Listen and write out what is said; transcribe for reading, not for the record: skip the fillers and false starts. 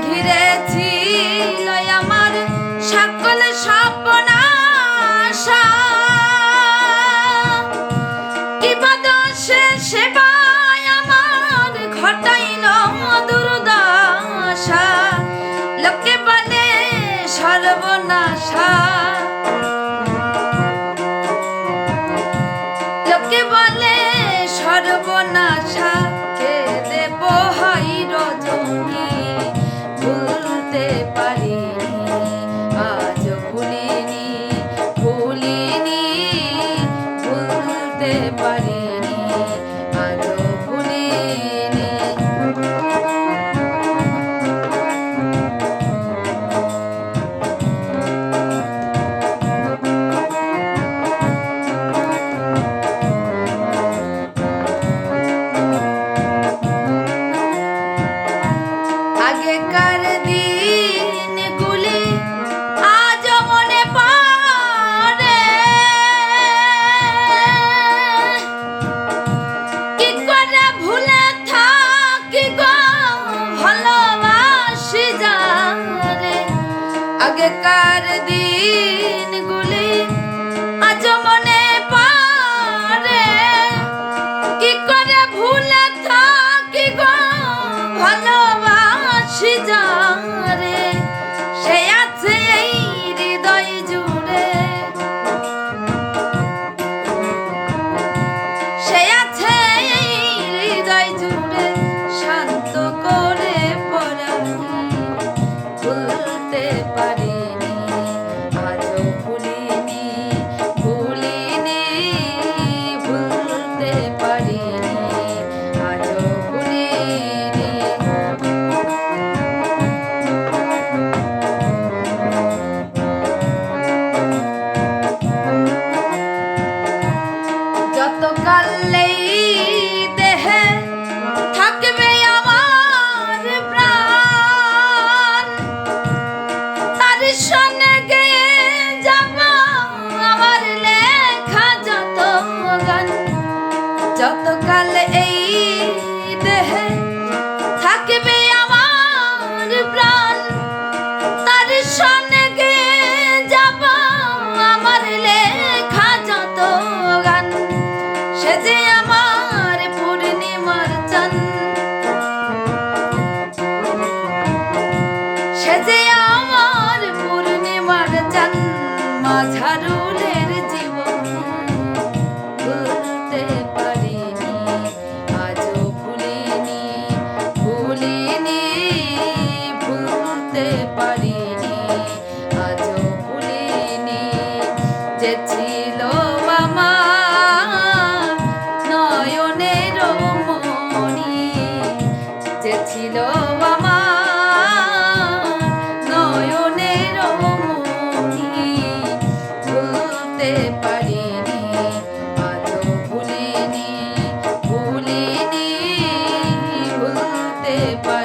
ঘিরে ছিল আমার সকল স্বপ্ন আশা, কি বাদশে সেবায় আমার ঘটাইল দুর্দশা। লোকে বলে সর্বনাশা, লোকে বলে সর্বনাশা। কে দেব হাই রজনী ভুলতে পারিনি, আজ ভুলিনি ভুলিনি ভুলতে পারিনি, আজ ভুলিনি। আগেকার দিনগুলি আজ মনে পড়ে, কি করে ভুলে থাকি গো ভালোবাসি যারে। আগেকার দিনগুলি আজ মনে পড়ে, কি করে ভুলে থাকি গো ভালোবাসি যারে। সে আছে এই হৃদয় জুড়ে, সে আছে এই হৃদয় জুড়ে, শান্ত করে পরানি ভুলতে পারিনি, আজও ভুলিনি ভুলিনি ভুলতে পারিনি, আজও ভুলিনি। যতকাল এই দেহে থাকবে আমার প্রাণ, তার সঙ্গে গেয়ে যাব আমার লেখা যত গান। যতকাল এই দেহে থাকবে আমার প্রাণ, তার সঙ্গে গেয়ে যাব আমার লেখা যত গান। সে যে আমার পূর্ণিমার চাঁদ, সে যে আমার পূর্ণিমার চাঁদ, মাঝারুলের জীবন ভুলতে পারিনি, আজও ভুলিনি ভুলিনি ভুলতে পারিনি, আজও ভুলিনি। যে ছিল আমার নয়নের মণি, যে ছিল আমার নয়নের মণি, ভুলতে পারিনি, আজও ভুলিনি ভুলিনি ভুলতে পারিনি।